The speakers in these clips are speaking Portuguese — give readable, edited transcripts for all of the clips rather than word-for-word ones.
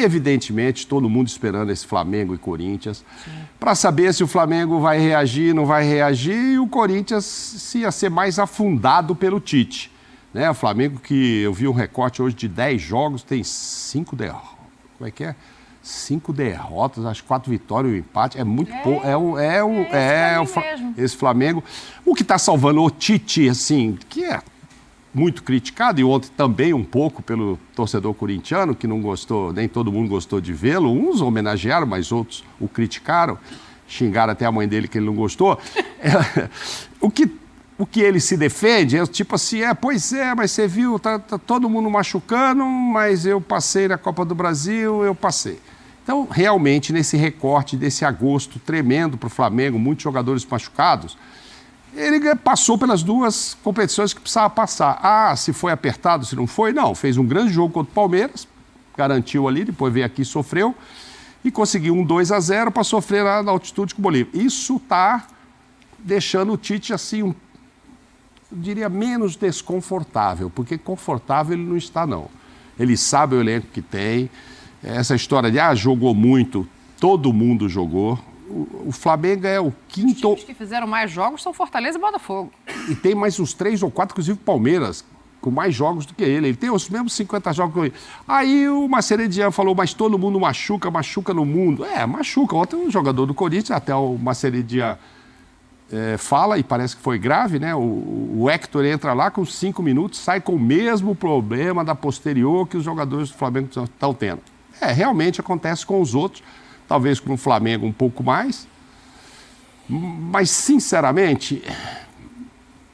evidentemente, todo mundo esperando esse Flamengo e Corinthians, para saber se o Flamengo vai reagir, não vai reagir, e o Corinthians se ia ser mais afundado pelo Tite. Né? O Flamengo, que eu vi um recorte hoje de 10 jogos, tem 5 derrotas. Como é que é? 5 derrotas, acho 4 vitórias e um empate. É muito pouco. Esse Flamengo. O que está salvando o Tite, assim, que é muito criticado, e ontem também um pouco pelo torcedor corintiano, que não gostou, nem todo mundo gostou de vê-lo. Uns homenagearam, mas outros o criticaram. Xingaram até a mãe dele que ele não gostou. O que ele se defende é tipo assim, pois é, mas você viu, tá todo mundo machucando, mas eu passei na Copa do Brasil, eu passei. Então, realmente, nesse recorte desse agosto tremendo para o Flamengo, muitos jogadores machucados, ele passou pelas duas competições que precisava passar. Se foi apertado, se não foi, não. Fez um grande jogo contra o Palmeiras, garantiu ali, depois veio aqui e sofreu, e conseguiu um 2-0 para sofrer lá na altitude com o Bolívia. Isso está deixando o Tite, assim, eu diria, menos desconfortável, porque confortável ele não está, não. Ele sabe o elenco que tem. Essa história de, jogou muito, todo mundo jogou. O Flamengo é o quinto... Os times que fizeram mais jogos são Fortaleza e Botafogo. E tem mais uns 3 ou 4, inclusive Palmeiras, com mais jogos do que ele. Ele tem os mesmos 50 jogos que ele. Aí o Maceridian falou, mas todo mundo machuca no mundo. Machuca. Ontem um jogador do Corinthians, até o Maceridian fala, e parece que foi grave, né? O Héctor entra lá com 5 minutos, sai com o mesmo problema da posterior que os jogadores do Flamengo estão tendo. Realmente acontece com os outros, talvez com o Flamengo um pouco mais, mas, sinceramente,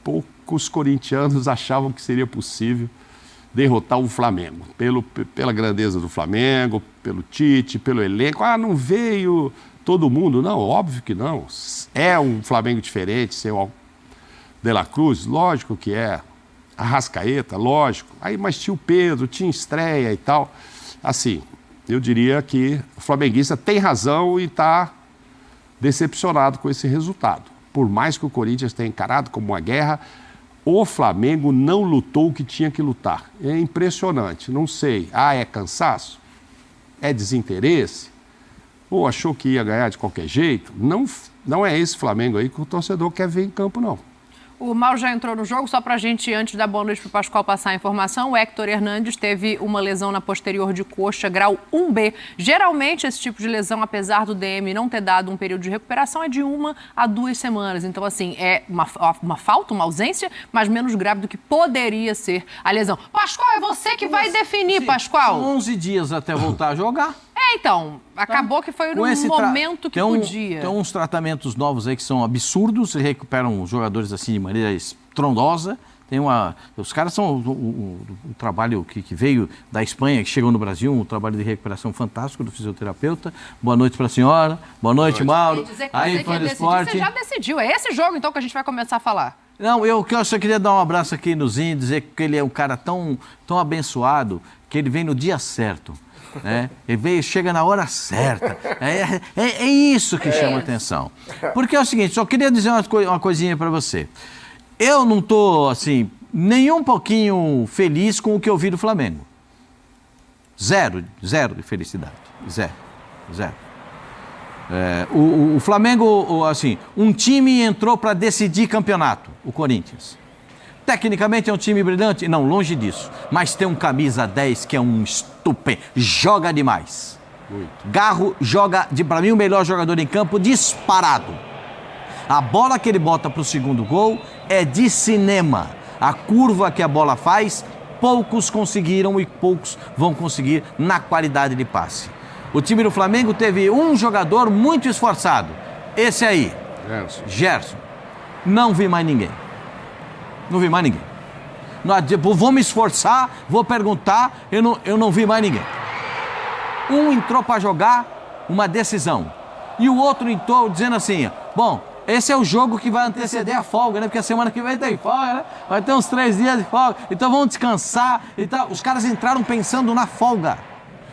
poucos corintianos achavam que seria possível derrotar o Flamengo, pela grandeza do Flamengo, pelo Tite, pelo elenco. Não veio todo mundo? Não, óbvio que não. É um Flamengo diferente, ser o De La Cruz, lógico que é. Arrascaeta, lógico. Mas tinha o Pedro, tinha estreia e tal. Assim, eu diria que o flamenguista tem razão e está decepcionado com esse resultado. Por mais que o Corinthians tenha encarado como uma guerra, o Flamengo não lutou o que tinha que lutar. É impressionante. Não sei. É cansaço? É desinteresse? Ou achou que ia ganhar de qualquer jeito? Não é esse Flamengo aí que o torcedor quer ver em campo, não. O Mauro já entrou no jogo, só para a gente, antes da boa noite para o Pascoal passar a informação, o Héctor Hernandes teve uma lesão na posterior de coxa, grau 1B. Geralmente, esse tipo de lesão, apesar do DM não ter dado um período de recuperação, é de 1 a 2 semanas. Então, assim, é uma falta, uma ausência, mas menos grave do que poderia ser a lesão. Pascoal, é você que vai definir, Pascoal. São 11 dias até voltar a jogar. Então, acabou que foi no momento que podia. Tem uns tratamentos novos aí que são absurdos, e recuperam os jogadores assim de maneira estrondosa. Os caras são um trabalho que veio da Espanha, que chegou no Brasil, um trabalho de recuperação fantástico do fisioterapeuta. Boa noite para a senhora. Boa noite, Mauro. Aí, fã do esporte. Você já decidiu, é esse jogo então que a gente vai começar a falar. Não, eu só queria dar um abraço aqui no Zinho, dizer que ele é um cara tão abençoado, que ele vem no dia certo. Ele chega na hora certa. É isso que chama a atenção. Porque é o seguinte, só queria dizer uma coisinha para você. Eu não estou, assim, nem um pouquinho feliz com o que eu vi do Flamengo. Zero de felicidade. Zero. O Flamengo, assim, um time entrou para decidir campeonato, o Corinthians. Tecnicamente é um time brilhante? Não, longe disso. Mas tem um camisa 10 que é um estupendo. Joga demais. Muito. Garro joga, para mim, o melhor jogador em campo, disparado. A bola que ele bota para o segundo gol é de cinema. A curva que a bola faz, poucos conseguiram e poucos vão conseguir na qualidade de passe. O time do Flamengo teve um jogador muito esforçado. Esse aí, Gerson. Não vi mais ninguém. Vou me esforçar, vou perguntar, eu não vi mais ninguém. Um entrou para jogar uma decisão. E o outro entrou dizendo assim, bom, esse é o jogo que vai anteceder a folga, né? Porque a semana que vem tem folga, né? Vai ter uns 3 dias de folga, então vamos descansar e tal. Os caras entraram pensando na folga.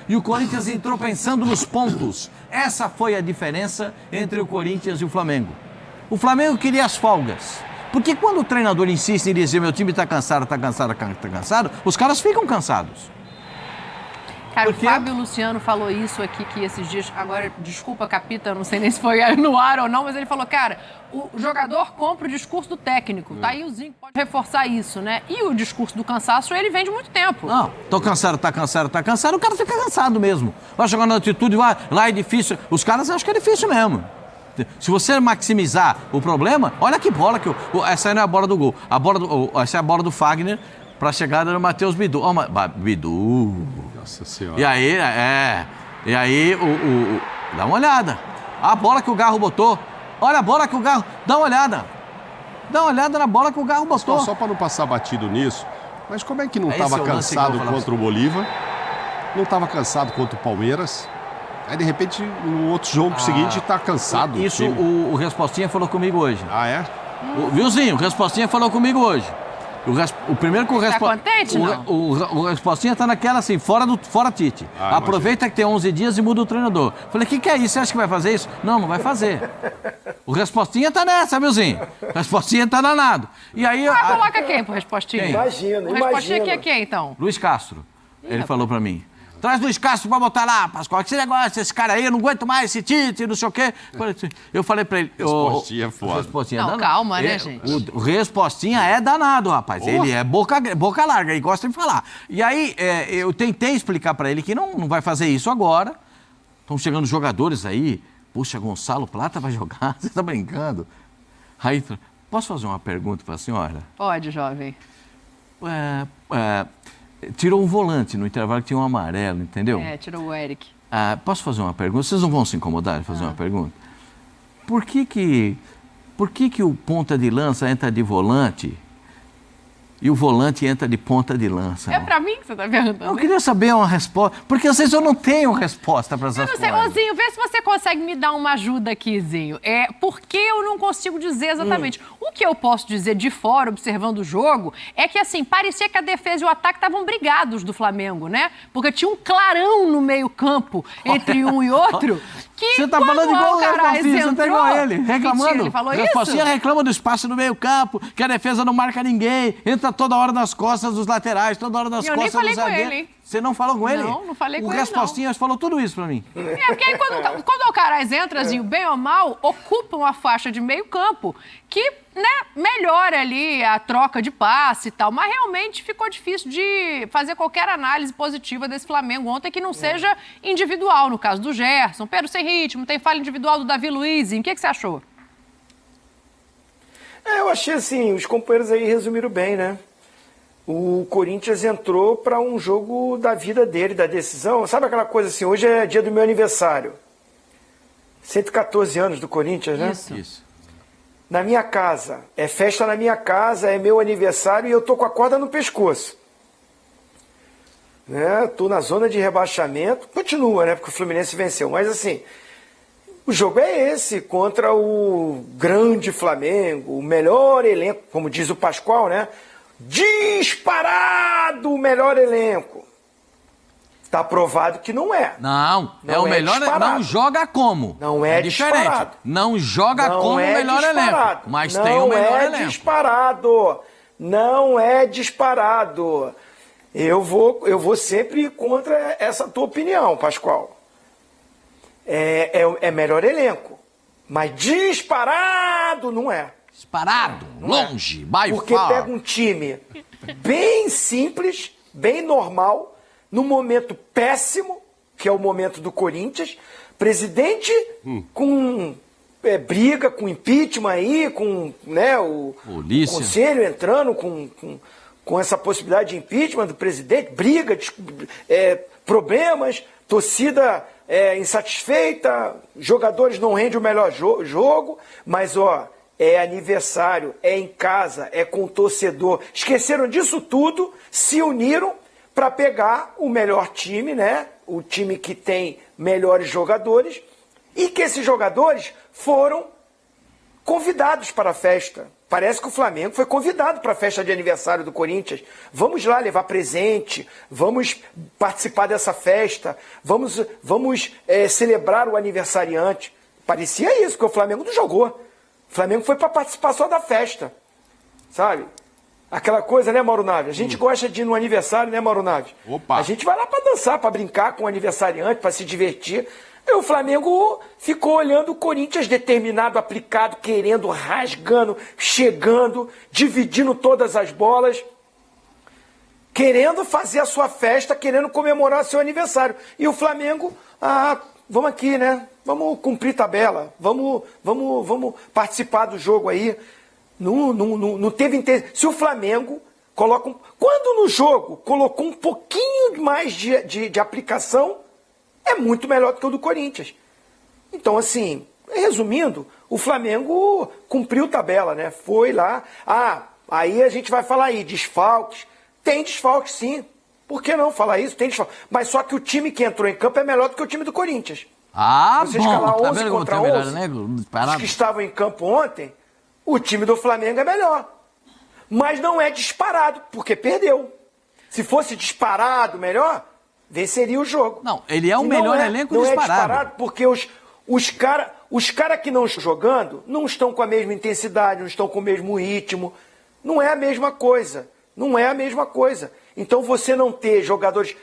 E o Corinthians entrou pensando nos pontos. Essa foi a diferença entre o Corinthians e o Flamengo. O Flamengo queria as folgas. Porque quando o treinador insiste em dizer meu time está cansado, os caras ficam cansados. Cara, o Fábio Luciano falou isso aqui, que esses dias... Agora, desculpa, Capita, não sei nem se foi no ar ou não, mas ele falou, cara, o jogador compra o discurso do técnico, tá? E o Zinco pode reforçar isso, né? E o discurso do cansaço, ele vem de muito tempo. Não, tô cansado, tá cansado, tá cansado, o cara fica cansado mesmo. Vai jogar na altitude, lá é difícil. Os caras acham que é difícil mesmo. Se você maximizar o problema, olha que bola que... Essa aí não é a bola do gol. Essa é a bola do Fagner pra chegada do Matheus Bidu. Ó, Bidu... Nossa Senhora. E aí, dá uma olhada. A bola que o Garro botou. Olha a bola que o Garro... Dá uma olhada. Dá uma olhada na bola que o Garro botou. Só para não passar batido nisso, mas como é que não Esse estava é o lance cansado que eu vou falar contra o Bolívar? Não estava cansado contra o Palmeiras? Aí, de repente, no outro jogo seguinte, está cansado. Isso o Respostinha falou comigo hoje. Ah, é? Vilzinho, o Respostinha falou comigo hoje. O primeiro que o Respostinha... Tá contente, não? O Respostinha tá naquela assim, fora Tite. Aproveita que tem 11 dias e muda o treinador. Falei, o que é isso? Você acha que vai fazer isso? Não vai fazer. O Respostinha tá nessa, Vilzinho. O Respostinha tá danado. E aí... Coloca quem pro Respostinha? Quem? Imagina. O Respostinha aqui é quem, então? Luiz Castro. Ele falou pra mim. Traz Luiz Castro pra botar lá, Pascoal. Que esse negócio, esse cara aí, eu não aguento mais esse Tite, não sei o quê. Eu falei pra ele... Respostinha é foda. Respostinha não, calma, né, gente? O Respostinha é danado, rapaz. Ele é boca larga e gosta de falar. E aí, eu tentei explicar pra ele que não vai fazer isso agora. Estão chegando jogadores aí. Puxa, Gonçalo Plata vai jogar? Você tá brincando? Aí, posso fazer uma pergunta pra senhora? Pode, jovem. Tirou um volante no intervalo que tinha um amarelo, entendeu? Tirou o Eric. Posso fazer uma pergunta? Vocês não vão se incomodar de fazer uma pergunta? Por que o ponta de lança entra de volante e o volante entra de ponta de lança? É pra mim que você tá perguntando? Eu queria saber uma resposta, porque às vezes eu não tenho resposta para essas coisas. Ô, Zinho, vê se você consegue me dar uma ajuda aqui, Zinho. Porque eu não consigo dizer exatamente. O que eu posso dizer de fora, observando o jogo, é que, assim, parecia que a defesa e o ataque estavam brigados do Flamengo, né? Porque tinha um clarão no meio-campo entre um e outro. Que você tá falando igual o Respostinha, você tá igual ele, reclamando. Mentira, ele falou isso? Respostinha reclama do espaço no meio-campo, que a defesa não marca ninguém, entra toda hora nas costas dos laterais, toda hora nas costas dos zagueiros. Eu nem falei com ele, hein? Você não falou com ele? Não falei com ele, O Respostinha falou tudo isso pra mim. Porque aí quando o Alcaraz entra, Zinho, bem ou mal, ocupa uma faixa de meio campo que, né, melhora ali a troca de passe e tal. Mas realmente ficou difícil de fazer qualquer análise positiva desse Flamengo ontem que não seja individual, no caso do Gerson. Pedro sem ritmo, tem falha individual do Davi Luiz. O que você achou? Eu achei assim, os companheiros aí resumiram bem, né? O Corinthians entrou para um jogo da vida dele, da decisão. Sabe aquela coisa assim, hoje é dia do meu aniversário. 114 anos do Corinthians, né? Isso. Na minha casa. É festa na minha casa, é meu aniversário e eu tô com a corda no pescoço. Né? Tô na zona de rebaixamento. Continua, né? Porque o Fluminense venceu. Mas assim, o jogo é esse, contra o grande Flamengo, o melhor elenco, como diz o Pascoal, né? Disparado o melhor elenco. Está provado que não é. Não é o melhor. Não joga como. Não é diferente. Disparado. Não joga como o melhor elenco. Mas não tem o melhor elenco. Não é disparado. Não é disparado. Eu vou sempre contra essa tua opinião, Pascoal. É melhor elenco. Mas disparado não é. Disparado, longe, by Porque far. pega um time bem simples, bem normal, num momento péssimo, que é o momento do Corinthians, presidente com briga, com impeachment aí, com, né, o conselho entrando com essa possibilidade de impeachment do presidente, briga, problemas, torcida insatisfeita, jogadores não rendem o melhor jogo, mas é aniversário, é em casa, é com o torcedor. Esqueceram disso tudo, se uniram para pegar o melhor time, né? O time que tem melhores jogadores e que esses jogadores foram convidados para a festa. Parece que o Flamengo foi convidado para a festa de aniversário do Corinthians. Vamos lá levar presente, vamos participar dessa festa, vamos celebrar o aniversariante. Parecia isso, que o Flamengo não jogou. O Flamengo foi para participar só da festa, sabe? Aquela coisa, né, Mauro Naves? A gente gosta de ir no aniversário, né, Mauro Naves? Opa. A gente vai lá pra dançar, pra brincar com o aniversariante, pra se divertir. E o Flamengo ficou olhando o Corinthians determinado, aplicado, querendo, rasgando, chegando, dividindo todas as bolas, querendo fazer a sua festa, querendo comemorar seu aniversário. E o Flamengo, vamos aqui, né? Vamos cumprir tabela, vamos participar do jogo aí. Não teve interesse. Se o Flamengo coloca quando no jogo colocou um pouquinho mais de aplicação, é muito melhor do que o do Corinthians. Então, assim, resumindo, o Flamengo cumpriu tabela, né? Foi lá. Aí a gente vai falar aí, desfalques. Tem desfalques, sim. Por que não falar isso? Tem desfalques. Mas só que o time que entrou em campo é melhor do que o time do Corinthians. Você escalar tá 11 vendo como contra tem o melhor 11, negro? os que estavam em campo ontem, o time do Flamengo é melhor. Mas não é disparado, porque perdeu. Se fosse disparado melhor, venceria o jogo. Não, ele é o E melhor elenco não disparado. É disparado porque os cara que não estão jogando não estão com a mesma intensidade, não estão com o mesmo ritmo. Não é a mesma coisa. Não é a mesma coisa. Então você não ter jogadores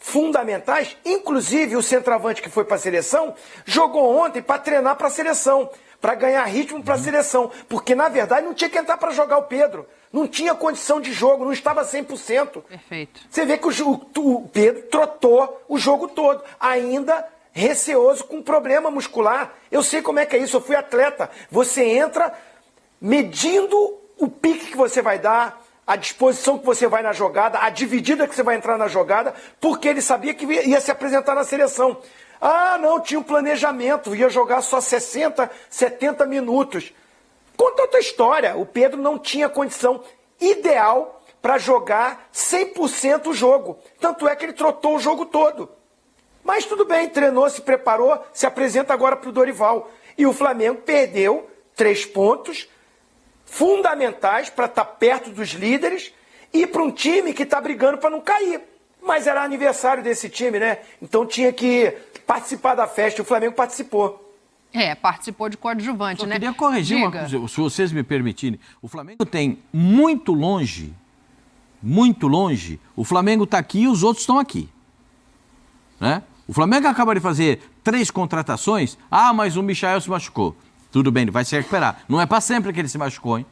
fundamentais, inclusive o centroavante que foi para a seleção, jogou ontem para treinar para a seleção, para ganhar ritmo para a seleção, porque na verdade não tinha que entrar para jogar o Pedro, não tinha condição de jogo, não estava 100%. Perfeito. Você vê que o Pedro trotou o jogo todo, ainda receoso com problema muscular. Eu sei como é que é isso, eu fui atleta. Você entra medindo o pique que você vai dar, a disposição que você vai na jogada, a dividida que você vai entrar na jogada, porque ele sabia que ia se apresentar na seleção. Não, tinha um planejamento, ia jogar só 60, 70 minutos. Conta outra história, o Pedro não tinha condição ideal para jogar 100% o jogo. Tanto é que ele trotou o jogo todo. Mas tudo bem, treinou, se preparou, se apresenta agora para o Dorival. E o Flamengo perdeu 3 pontos fundamentais para estar perto dos líderes e para um time que está brigando para não cair. Mas era aniversário desse time, né? Então tinha que participar da festa e o Flamengo participou. Participou de coadjuvante, né? Eu queria corrigir uma coisa, se vocês me permitirem. O Flamengo tem muito longe, o Flamengo está aqui e os outros estão aqui. Né? O Flamengo acaba de fazer 3 contratações, mas o Michael se machucou. Tudo bem, ele vai se recuperar. Não é para sempre que ele se machucou, hein?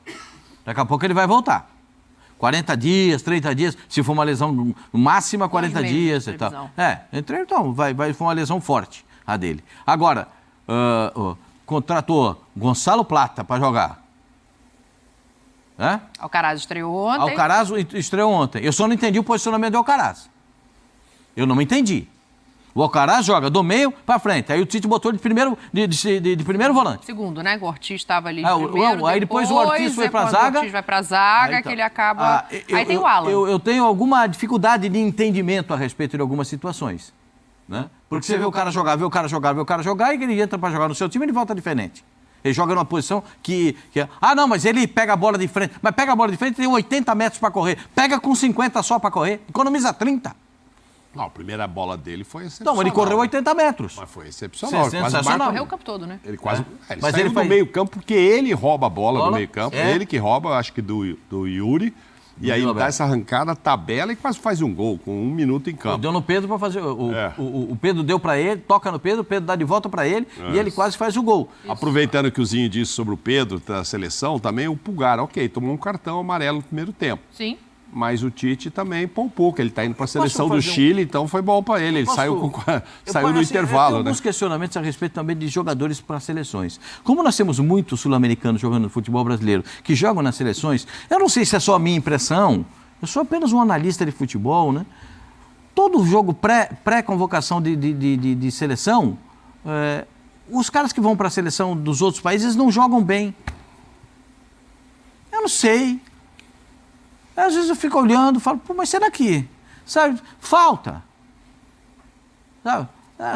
Daqui a pouco ele vai voltar. 40 dias, 30 dias, se for uma lesão, no máximo 40 dias e tal. Então, vai for uma lesão forte, a dele. Agora, contratou Gonçalo Plata para jogar. Alcaraz estreou ontem. Alcaraz estreou ontem. Eu só não entendi o posicionamento do Alcaraz. Eu não me entendi. O Alcaraz joga do meio para frente. Aí o Tite botou de primeiro volante. Segundo, né? O Ortiz estava ali de primeiro, aí depois o Ortiz foi para a zaga. O Ortiz vai para a zaga, que ele acaba... Aí tem o Alan. Eu tenho alguma dificuldade de entendimento a respeito de algumas situações. Né? Porque você vê o cara jogar, e ele entra para jogar no seu time, ele volta diferente. Ele joga numa posição que... não, mas ele pega a bola de frente. Mas pega a bola de frente, tem 80 metros para correr. Pega com 50 só para correr, economiza 30. Não, a primeira bola dele foi excepcional. Não, ele correu 80 metros. Mas foi excepcional. Ele correu o campo todo, né? Ele quase... Ele Mas saiu ele do faz... meio-campo porque ele rouba a bola do meio-campo. Ele que rouba, acho que do Yuri. E aí ele dá essa arrancada, tabela e quase faz um gol com 1 minuto em campo. Deu no Pedro para fazer... O Pedro deu para ele, toca no Pedro, o Pedro dá de volta para ele e ele quase faz o gol. Isso. Aproveitando que o Zinho disse sobre o Pedro da seleção, também o Pulgar, tomou um cartão amarelo no primeiro tempo. Sim. Mas o Tite também poupou, que ele está indo para a seleção do Chile, então foi bom para ele. Ele saiu no intervalo, eu tenho alguns questionamentos a respeito também de jogadores para seleções. Como nós temos muitos sul-americanos jogando no futebol brasileiro, que jogam nas seleções, eu não sei se é só a minha impressão, eu sou apenas um analista de futebol, né? Todo jogo pré-convocação de seleção, os caras que vão para a seleção dos outros países não jogam bem. Eu não sei. Às vezes eu fico olhando e falo, mas será que? Sabe, falta. Sabe?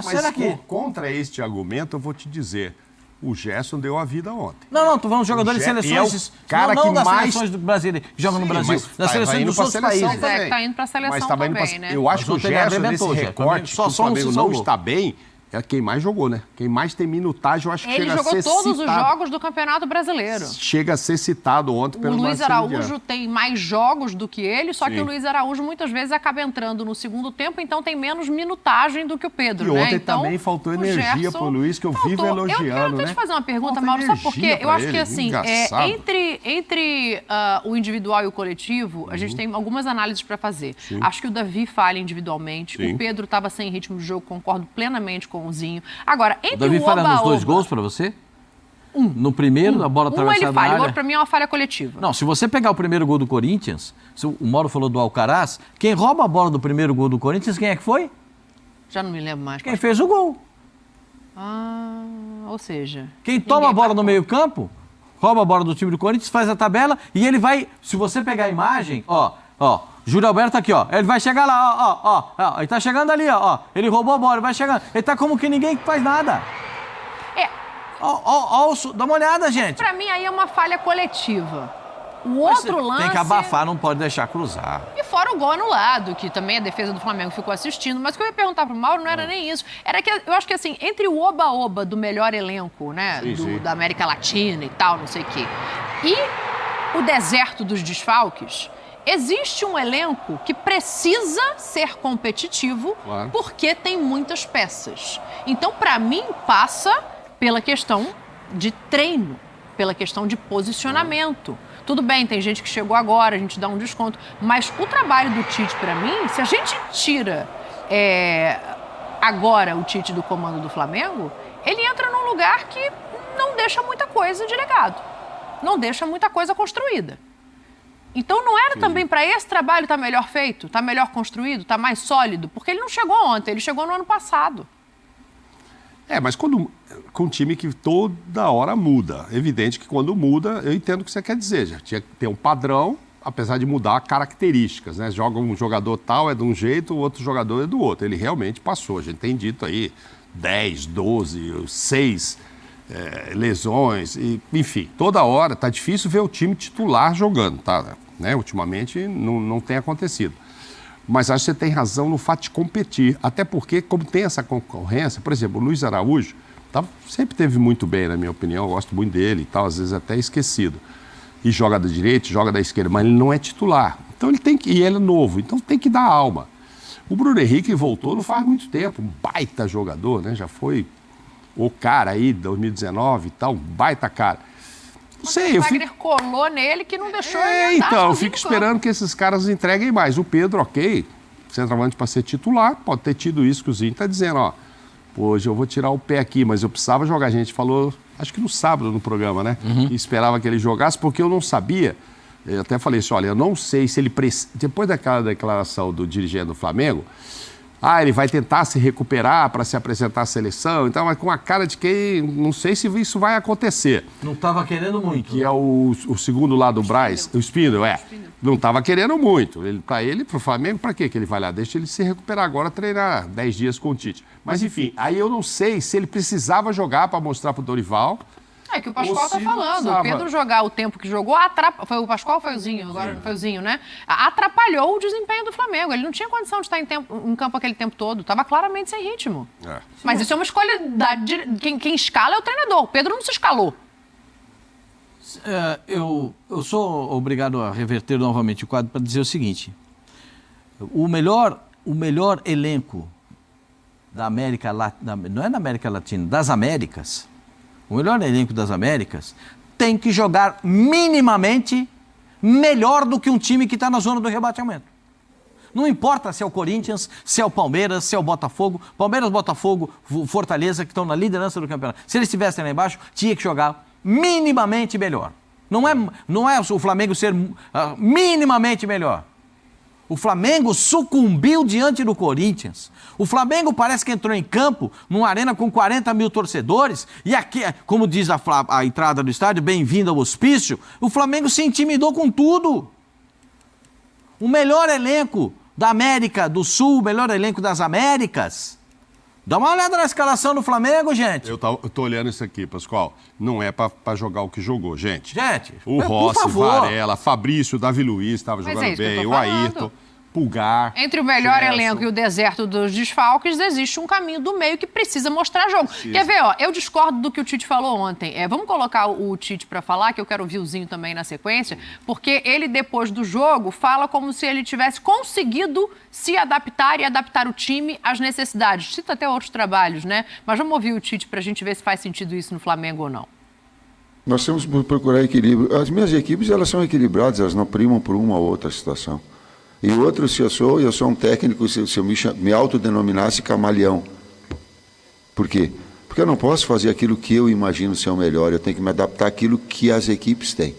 Será que? Contra este argumento, eu vou te dizer, o Gerson deu a vida ontem. Não, tô falando de jogadores de seleções. Não das seleções do Brasil, que jogam no Brasil, das seleções dos outros países. Mas está indo para a seleção também, né? Eu acho que o Gerson, nesse recorte, que o Flamengo não está bem, é quem mais jogou, né? Quem mais tem minutagem, eu acho que Ele chega a ser jogou todos citado. os jogos do Campeonato Brasileiro. Chega a ser citado ontem O pelo Luiz Marcelo Araújo Dias. tem mais jogos do que ele, só que Sim. o Luiz Araújo muitas vezes acaba entrando no segundo tempo, então tem menos minutagem do que o Pedro, E né? ontem Então, também faltou o energia Gerson pro Luiz, que eu vivo faltou. elogiando, Eu quero né? te fazer uma pergunta, Falta Mauro, sabe por quê? energia Eu pra acho que ele, assim, engraçado. entre o individual e o coletivo, a gente tem algumas análises para fazer. Acho que o Davi falha individualmente, Sim. o Pedro estava sem ritmo de jogo, concordo plenamente com o Zinho. Agora, O entre Davi o falha nos dois Oba-Oba... gols pra você? No primeiro, a bola Um atravessada ele na falha, o área. outro pra mim é uma falha coletiva. Não, se você pegar o primeiro gol do Corinthians, o Mauro falou do Alcaraz, quem rouba a bola do primeiro gol do Corinthians, quem é que foi? Já não me lembro mais. Quem fez o gol. Ou seja... Quem toma a ninguém bola no marcou. meio-campo, rouba a bola do time do Corinthians, faz a tabela e ele vai. Se você pegar a imagem, Júlio Alberto aqui, ele vai chegar lá, ó, ele tá chegando ali, ó, ele roubou a bola, ele vai chegando, ele tá como que ninguém faz nada. Dá uma olhada, gente. Pra mim, aí é uma falha coletiva. O Mas outro lance... tem que abafar, não pode deixar cruzar. E fora o gol anulado, que também a defesa do Flamengo ficou assistindo. Mas o que eu ia perguntar pro Mauro não era nem isso. Era que eu acho que, assim, entre o oba-oba do melhor elenco, né, Sim. da América Latina e tal, não sei o quê, e o deserto dos desfalques, existe um elenco que precisa ser competitivo Claro. porque tem muitas peças. Então, pra mim, passa pela questão de treino, pela questão de posicionamento. Tudo bem, tem gente que chegou agora, a gente dá um desconto, mas o trabalho do Tite, pra mim, se a gente tira agora o Tite do comando do Flamengo, ele entra num lugar que não deixa muita coisa de legado, não deixa muita coisa construída. Então não era também para esse trabalho estar melhor feito, estar melhor construído, estar mais sólido, porque ele não chegou ontem, ele chegou no ano passado. Mas com um time que toda hora muda. Evidente que quando muda, eu entendo o que você quer dizer. Já tinha que ter um padrão, apesar de mudar características, né? Joga um jogador tal, é de um jeito, o outro jogador é do outro. Ele realmente passou. A gente tem dito aí 10, 12, 6 lesões, enfim, toda hora. Tá difícil ver o time titular jogando, tá? Né? Ultimamente não tem acontecido. Mas acho que você tem razão no fato de competir. Até porque, como tem essa concorrência, por exemplo, o Luiz Araújo sempre teve muito bem, na minha opinião, eu gosto muito dele e tal, às vezes até esquecido. E joga da direita, joga da esquerda, mas ele não é titular. Então ele tem que, e ele é novo, então tem que dar alma. O Bruno Henrique voltou não faz muito tempo, um baita jogador, né? Já foi o cara aí, 2019 e tal, um baita cara. Não sei, o Wagner colou nele que não deixou ele andar então, eu sozinho fico no campo. esperando que esses caras entreguem mais. O Pedro, ok, centroavante para ser titular, pode ter tido isso que o Zinho está dizendo, hoje eu vou tirar o pé aqui, mas eu precisava jogar. A gente falou, acho que no sábado no programa, né? E esperava que ele jogasse, porque eu não sabia. Eu até falei assim, olha, eu não sei se ele depois daquela declaração do dirigente do Flamengo, ele vai tentar se recuperar para se apresentar à seleção, então, mas com a cara de quem não sei se isso vai acontecer. Não estava querendo muito. Que é o segundo lá do Braz, o Spindle, não estava querendo muito. Para ele, para o Flamengo, para quê que ele vai lá? Deixa ele se recuperar agora, treinar 10 dias com o Tite. Mas enfim, aí eu não sei se ele precisava jogar para mostrar para o Dorival. É que o Pascoal tá Ou se não falando. precisava. O Pedro jogar o tempo que jogou, foi o Pascoal ou foi o Zinho? Agora foi o Zinho, né? Atrapalhou o desempenho do Flamengo. Ele não tinha condição de estar em campo aquele tempo todo. Estava claramente sem ritmo. Mas isso é uma escolha quem escala é o treinador. O Pedro não se escalou. Eu sou obrigado a reverter novamente o quadro para dizer o seguinte. O melhor elenco da América Latina, não é da América Latina, das Américas, o melhor elenco das Américas tem que jogar minimamente melhor do que um time que está na zona do rebaixamento. Não importa se é o Corinthians, se é o Palmeiras, se é o Botafogo. Palmeiras, Botafogo, Fortaleza, que estão na liderança do campeonato. Se eles estivessem lá embaixo, tinha que jogar minimamente melhor. Não é o Flamengo ser minimamente melhor. O Flamengo sucumbiu diante do Corinthians. O Flamengo parece que entrou em campo numa arena com 40 mil torcedores e aqui, como diz a entrada do estádio, bem-vindo ao hospício, o Flamengo se intimidou com tudo. O melhor elenco da América do Sul, o melhor elenco das Américas. Dá uma olhada na escalação do Flamengo, gente. Eu tô olhando isso aqui, Pascoal. Não é para jogar o que jogou, gente. Gente, O por Rossi, favor. Varela, Fabrício, Davi Luiz estava Mas jogando é isso que eu bem, tô o falando. Ayrton. Pulgar. Entre o melhor Gerson. elenco e o deserto dos desfalques, existe um caminho do meio que precisa mostrar jogo. Quer ver, ó, eu discordo do que o Tite falou ontem. Vamos colocar o Tite para falar, que eu quero ouvir o Zinho também na sequência, porque ele, depois do jogo, fala como se ele tivesse conseguido se adaptar e adaptar o time às necessidades. Cita até outros trabalhos, né? Mas vamos ouvir o Tite para a gente ver se faz sentido isso no Flamengo ou não. Nós temos que procurar equilíbrio. As minhas equipes, elas são equilibradas, elas não primam por uma ou outra situação. E outro, se eu sou um técnico, se eu me autodenominasse camaleão. Por quê? Porque eu não posso fazer aquilo que eu imagino ser o melhor, eu tenho que me adaptar àquilo que as equipes têm.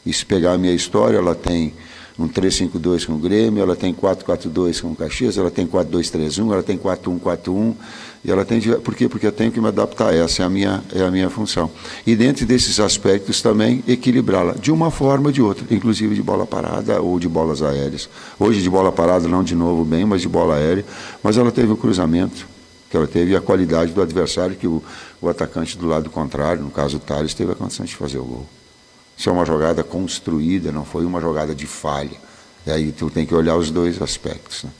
E se pegar a minha história, ela tem um 3-5-2 com o Grêmio, ela tem 4-4-2 com o Caxias, ela tem 4-2-3-1, ela tem 4-1-4-1, e ela tem... Por quê? Porque eu tenho que me adaptar, essa é a minha função. E dentro desses aspectos também, equilibrá-la, de uma forma ou de outra, inclusive de bola parada ou de bolas aéreas. Hoje de bola parada, não de novo bem, mas de bola aérea, mas ela teve o cruzamento, que ela teve a qualidade do adversário, que o atacante do lado contrário, no caso o Tales, teve a condição de fazer o gol. Isso é uma jogada construída, não foi uma jogada de falha. E aí tu tem que olhar os dois aspectos, né?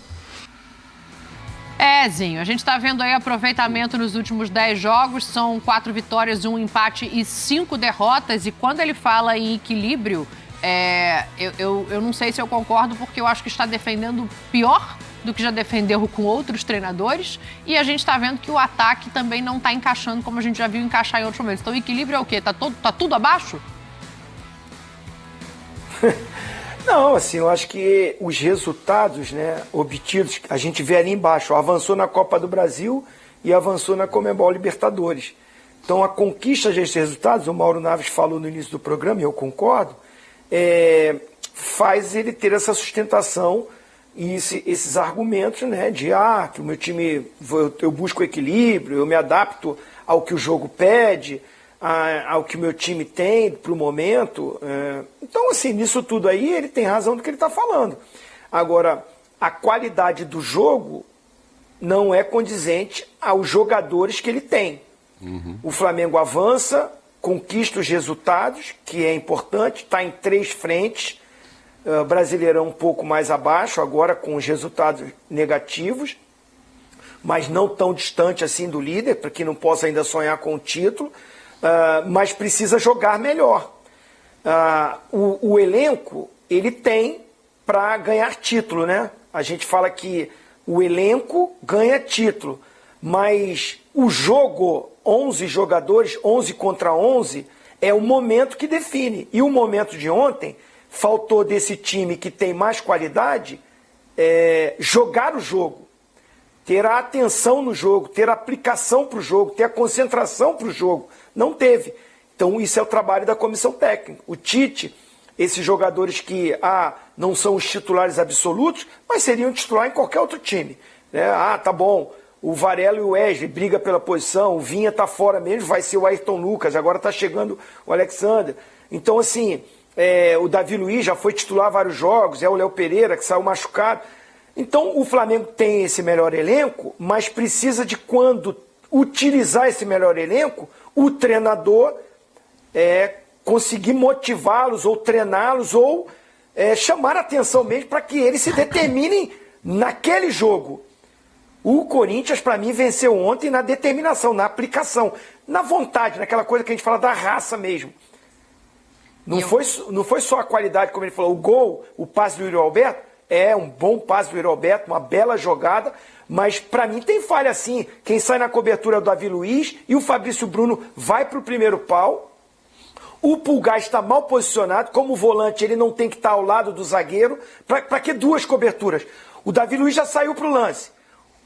Zinho, a gente está vendo aí aproveitamento nos últimos 10 jogos, são 4 vitórias, 1 empate e 5 derrotas. E quando ele fala em equilíbrio, eu não sei se eu concordo, porque eu acho que está defendendo pior do que já defendeu com outros treinadores. E a gente está vendo que o ataque também não está encaixando como a gente já viu encaixar em outros momentos. Então o equilíbrio é o quê? Tá tudo abaixo? Não, assim, eu acho que os resultados, né, obtidos, a gente vê ali embaixo, avançou na Copa do Brasil e avançou na Conmebol Libertadores. Então a conquista desses resultados, o Mauro Naves falou no início do programa, e eu concordo, faz ele ter essa sustentação e esses argumentos, né, de que o meu time, eu busco equilíbrio, eu me adapto ao que o jogo pede, ao que o meu time tem para o momento. Então, assim, nisso tudo aí, ele tem razão do que ele está falando. Agora, a qualidade do jogo não é condizente aos jogadores que ele tem. O Flamengo avança, conquista os resultados, que é importante, está em 3 frentes, Brasileirão um pouco mais abaixo, agora com os resultados negativos, mas não tão distante assim do líder, para que não possa ainda sonhar com o título. Mas precisa jogar melhor. O elenco, ele tem para ganhar título, né? A gente fala que o elenco ganha título, mas o jogo, 11 jogadores, 11 contra 11, é o momento que define. E o momento de ontem, faltou desse time que tem mais qualidade, jogar o jogo, ter a atenção no jogo, ter a aplicação para o jogo, ter a concentração para o jogo. Não teve. Então isso é o trabalho da comissão técnica. O Tite, esses jogadores que não são os titulares absolutos, mas seriam titular em qualquer outro time. Né? Tá bom, o Varela e o Wesley brigam pela posição, o Vinha está fora mesmo, vai ser o Ayrton Lucas, agora está chegando o Alexander. Então assim, o Davi Luiz já foi titular vários jogos, o Léo Pereira que saiu machucado. Então o Flamengo tem esse melhor elenco, mas precisa de, quando utilizar esse melhor elenco, o treinador conseguir motivá-los ou treiná-los ou chamar a atenção mesmo para que eles se determinem naquele jogo. O Corinthians, para mim, venceu ontem na determinação, na aplicação, na vontade, naquela coisa que a gente fala da raça mesmo. Não foi só a qualidade, como ele falou, o gol, o passe do Yuri Alberto, um bom passe do Yuri Alberto, uma bela jogada, mas para mim tem falha sim. Quem sai na cobertura é o Davi Luiz e o Fabrício Bruno vai para o primeiro pau. O Pulgar está mal posicionado, como volante ele não tem que estar ao lado do zagueiro. Para que 2 coberturas? O Davi Luiz já saiu para o lance.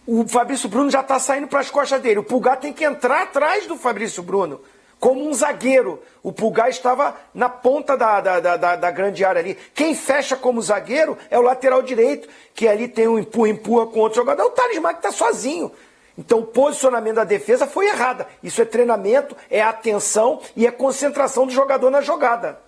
O Fabrício Bruno já está saindo para as costas dele. O Pulgar tem que entrar atrás do Fabrício Bruno, como um zagueiro. O Pulgar estava na ponta da grande área ali. Quem fecha como zagueiro é o lateral direito, que ali tem um empurra com outro jogador. É o Talismã que está sozinho. Então o posicionamento da defesa foi errado. Isso é treinamento, é atenção e é concentração do jogador na jogada.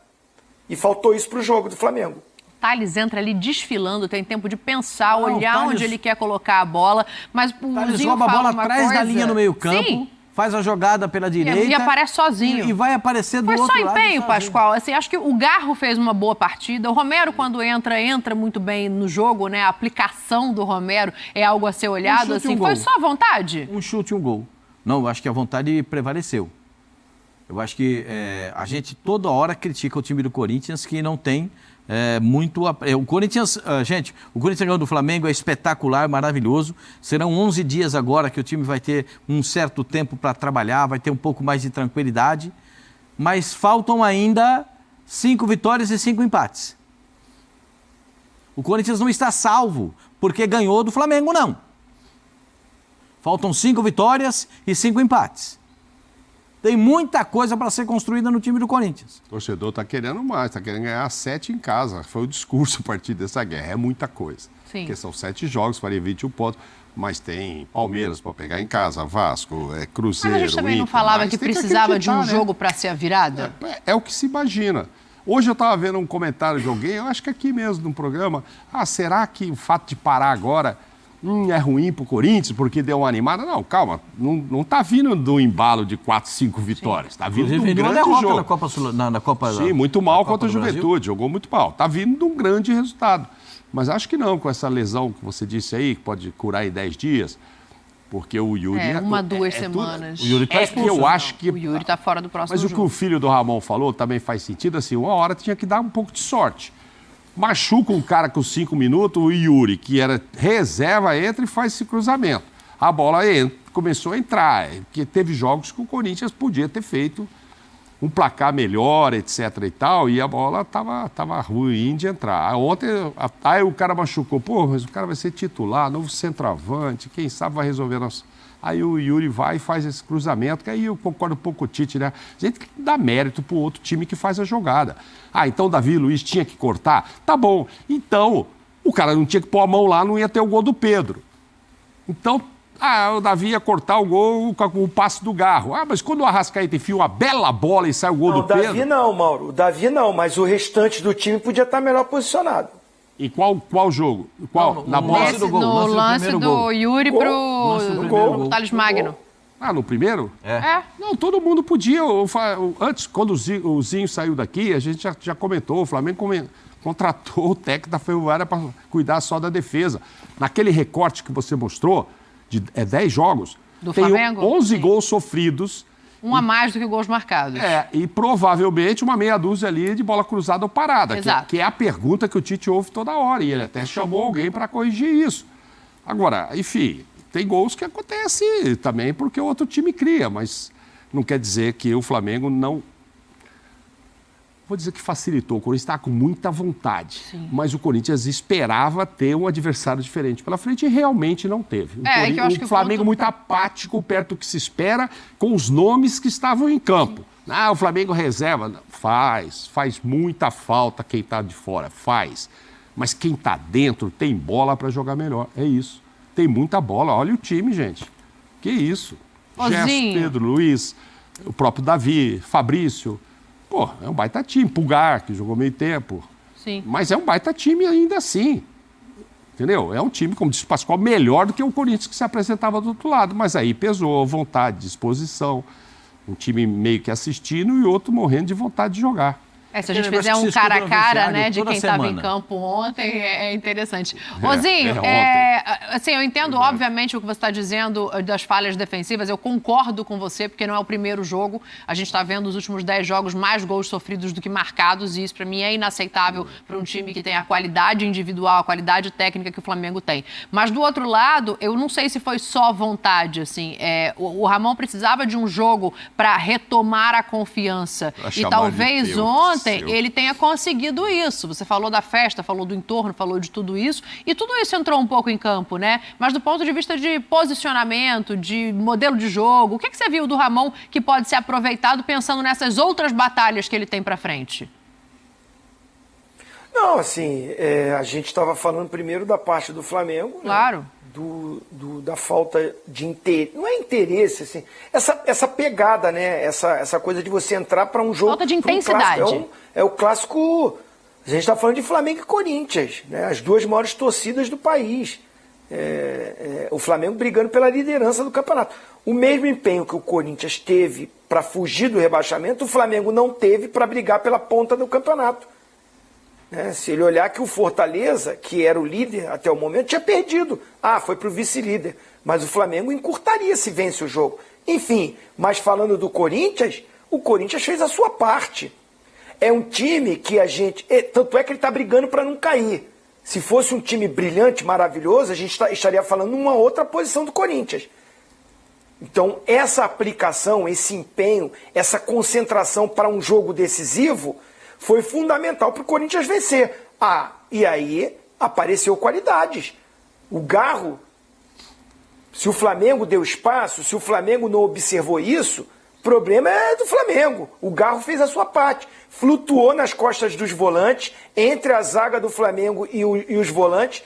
E faltou isso para o jogo do Flamengo. Thales entra ali desfilando, tem tempo de pensar, olhar onde ele quer colocar a bola, mas o Thales Zinho rouba a fala bola uma atrás da coisa... linha no meio-campo. Sim, faz a jogada pela direita. E aparece sozinho. E vai aparecer do Foi outro só lado. empenho, sozinho. Pascoal. Assim, acho que o Garro fez uma boa partida. O Romero, quando entra muito bem no jogo, né? A aplicação do Romero é algo a ser olhado. chute e um Assim, foi gol. só vontade? Um chute e um gol. Não, eu acho que a vontade prevaleceu. Eu acho que a gente toda hora critica o time do Corinthians que não tem muito... O Corinthians, gente, o Corinthians ganhou do Flamengo, é espetacular, maravilhoso. Serão 11 dias agora que o time vai ter um certo tempo para trabalhar, vai ter um pouco mais de tranquilidade. Mas faltam ainda 5 vitórias e 5 empates. O Corinthians não está salvo porque ganhou do Flamengo, não. Faltam 5 vitórias e 5 empates. Tem muita coisa para ser construída no time do Corinthians. O torcedor está querendo mais, está querendo ganhar 7 em casa. Foi o discurso a partir dessa guerra. É muita coisa. Sim. Porque são 7 jogos, faria 21 pontos. Mas tem Palmeiras para pegar em casa, Vasco, Cruzeiro, Mas a gente também não Inter, falava mas que tem precisava de um acreditar, né? jogo para ser a virada? É o que se imagina. Hoje eu estava vendo um comentário de alguém, eu acho que aqui mesmo no programa, será que o fato de parar agora é ruim para o Corinthians porque deu uma animada? Não, calma, não está vindo do embalo de 4, 5 vitórias, está vindo de um grande derrota jogo. na Copa na Copa. Sim, muito mal na Copa contra a do Brasil. Juventude, jogou muito mal. Está vindo de um grande resultado. Mas acho que não, com essa lesão que você disse aí, que pode curar em 10 dias, porque o Yuri... 2 semanas. O Yuri tá que expulso, eu acho que... O Yuri está fora do próximo Mas o que jogo. o filho do Ramon falou também faz sentido, assim, uma hora tinha que dar um pouco de sorte. Machuca um cara com 5 minutos, o Yuri, que era reserva, entra e faz esse cruzamento. A bola começou a entrar, porque teve jogos que o Corinthians podia ter feito um placar melhor, etc e tal, e a bola estava ruim de entrar. Ontem, aí o cara machucou, mas o cara vai ser titular, novo centroavante, quem sabe vai resolver nosso... Aí o Yuri vai e faz esse cruzamento, que aí eu concordo um pouco com o Tite, né? A gente tem que dar mérito pro outro time que faz a jogada. Então o Davi Luiz tinha que cortar? Tá bom. Então, o cara não tinha que pôr a mão lá, não ia ter o gol do Pedro. Então, o Davi ia cortar o gol com o passe do Garro. Mas quando o Arrascaeta enfia uma bela bola e sai o gol do Pedro... O Davi não, Mauro. O Davi não, mas o restante do time podia estar melhor posicionado. Em qual jogo? Qual? Na bola? lance do gol, No lance primeiro do gol. Yuri Lance do primeiro pro gol. Thales Magno. No primeiro? É. Não, todo mundo podia. Antes, quando o Zinho saiu daqui, a gente já comentou, o Flamengo contratou o técnico da Ferroviária para cuidar só da defesa. Naquele recorte que você mostrou, de 10 jogos, Do tem Flamengo? 11 Sim. gols sofridos. Um a mais do que gols marcados. E provavelmente uma meia dúzia ali de bola cruzada ou parada, Exato. que é a pergunta que o Tite ouve toda hora, e ele até chamou alguém para corrigir isso. Agora, enfim, tem gols que acontecem também porque o outro time cria, mas não quer dizer que o Flamengo não... Vou dizer que facilitou, o Corinthians está com muita vontade, mas o Corinthians esperava ter um adversário diferente pela frente e realmente não teve. Que eu acho que o Flamengo ponto- muito apático, perto do que se espera, com os nomes que estavam em campo. O Flamengo reserva. Faz muita falta quem está de fora, faz. Mas quem está dentro tem bola para jogar melhor, é isso. Tem muita bola, olha o time, gente. Que isso. Gerson, Zinho. Pedro, Luiz, o próprio Davi, Fabrício... é um baita time. Pulgar, que jogou meio tempo. Sim. Mas é um baita time ainda assim. Entendeu? É um time, como disse o Pascoal, melhor do que o Corinthians que se apresentava do outro lado. Mas aí pesou vontade, disposição. Um time meio que assistindo e outro morrendo de vontade de jogar. Se a gente Aquele fizer negócio um que se cara a escuta no cara, vestiário de toda quem estava em semana. campo ontem, é interessante. É, Ozinho, ontem. assim, eu entendo, obviamente, o que você está dizendo das falhas defensivas. Eu concordo com você, porque não é o primeiro jogo. A gente está vendo os últimos 10 jogos mais gols sofridos do que marcados, e isso, para mim, é inaceitável para um time que tem a qualidade individual, a qualidade técnica que o Flamengo tem. Mas, do outro lado, eu não sei se foi só vontade, assim. O Ramon precisava de um jogo para retomar a confiança. Pra E chamar talvez de Deus ontem seu. ele tenha conseguido isso. Você falou da festa, falou do entorno, falou de tudo isso. E tudo isso entrou um pouco em campo, né? Mas do ponto de vista de posicionamento, de modelo de jogo, o que você viu do Ramon que pode ser aproveitado pensando nessas outras batalhas que ele tem pra frente? Não, assim, a gente estava falando primeiro da parte do Flamengo. Claro. Né? Da falta de interesse. Não é interesse, assim. Essa pegada, né? Essa coisa de você entrar para um jogo. Falta de pra um intensidade. clássico. É o clássico. A gente está falando de Flamengo e Corinthians, né? As duas maiores torcidas do país. O Flamengo brigando pela liderança do campeonato. O mesmo empenho que o Corinthians teve para fugir do rebaixamento, o Flamengo não teve para brigar pela ponta do campeonato. Se ele olhar que o Fortaleza, que era o líder até o momento, tinha perdido. Foi para o vice-líder. Mas o Flamengo encurtaria se vence o jogo. Enfim, mas falando do Corinthians, o Corinthians fez a sua parte. É um time que a gente... Tanto é que ele está brigando para não cair. Se fosse um time brilhante, maravilhoso, a gente estaria falando numa outra posição do Corinthians. Então, essa aplicação, esse empenho, essa concentração para um jogo decisivo foi fundamental para o Corinthians vencer. E aí apareceu qualidades. O Garro, se o Flamengo deu espaço, se o Flamengo não observou isso, o problema é do Flamengo. O Garro fez a sua parte. Flutuou nas costas dos volantes, entre a zaga do Flamengo e os volantes.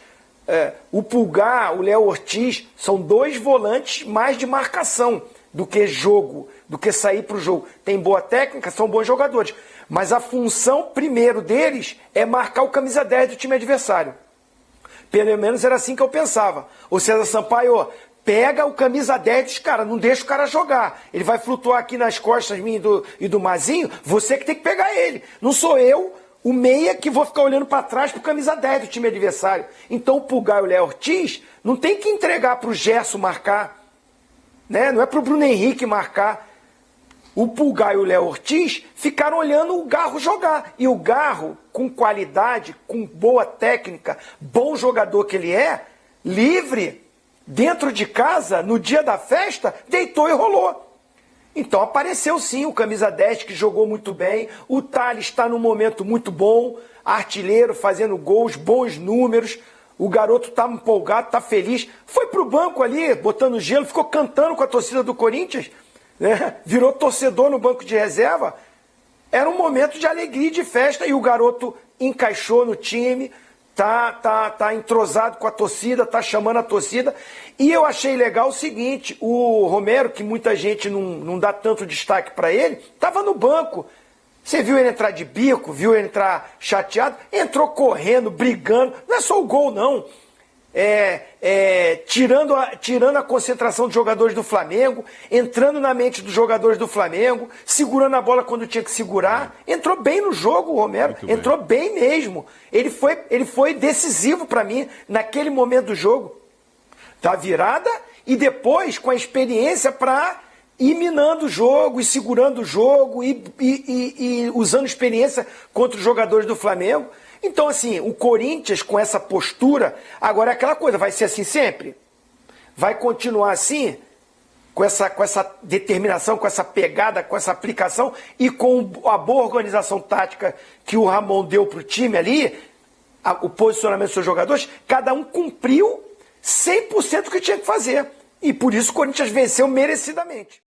O Pulgar, o Léo Ortiz, são 2 volantes mais de marcação do que jogo, do que sair para o jogo. Tem boa técnica, são bons jogadores. Mas a função, primeiro deles, é marcar o camisa 10 do time adversário. Pelo menos era assim que eu pensava. O César Sampaio, pega o camisa 10 dos caras, não deixa o cara jogar. Ele vai flutuar aqui nas costas minhas e do Mazinho, você que tem que pegar ele. Não sou eu, o meia, que vou ficar olhando para trás pro camisa 10 do time adversário. Então o Pulgar e o Léo Ortiz não tem que entregar pro Gerson marcar, né? Não é pro Bruno Henrique marcar. O Pulgar e o Léo Ortiz ficaram olhando o Garro jogar. E o Garro, com qualidade, com boa técnica, bom jogador que ele é, livre, dentro de casa, no dia da festa, deitou e rolou. Então apareceu sim o camisa 10 que jogou muito bem. O Thales está num momento muito bom, artilheiro, fazendo gols, bons números. O garoto está empolgado, está feliz. Foi pro banco ali, botando gelo, ficou cantando com a torcida do Corinthians, né? Virou torcedor no banco de reserva. Era um momento de alegria e de festa e o garoto encaixou no time, tá entrosado com a torcida, tá chamando a torcida. E eu achei legal o seguinte, o Romero, que muita gente não dá tanto destaque para ele, estava no banco. Você viu ele entrar de bico, viu ele entrar chateado, entrou correndo, brigando, não é só o gol não. Tirando a concentração dos jogadores do Flamengo, entrando na mente dos jogadores do Flamengo, segurando a bola quando tinha que segurar. Entrou bem no jogo, o Romero, entrou bem mesmo. Ele foi decisivo para mim naquele momento do jogo, da virada, e depois com a experiência para ir minando o jogo, e segurando o jogo, e usando experiência contra os jogadores do Flamengo. Então, assim, o Corinthians com essa postura, agora é aquela coisa, vai ser assim sempre? Vai continuar assim? Com essa determinação, com essa pegada, com essa aplicação e com a boa organização tática que o Ramon deu para o time ali, o posicionamento dos seus jogadores, cada um cumpriu 100% do que tinha que fazer. E por isso o Corinthians venceu merecidamente.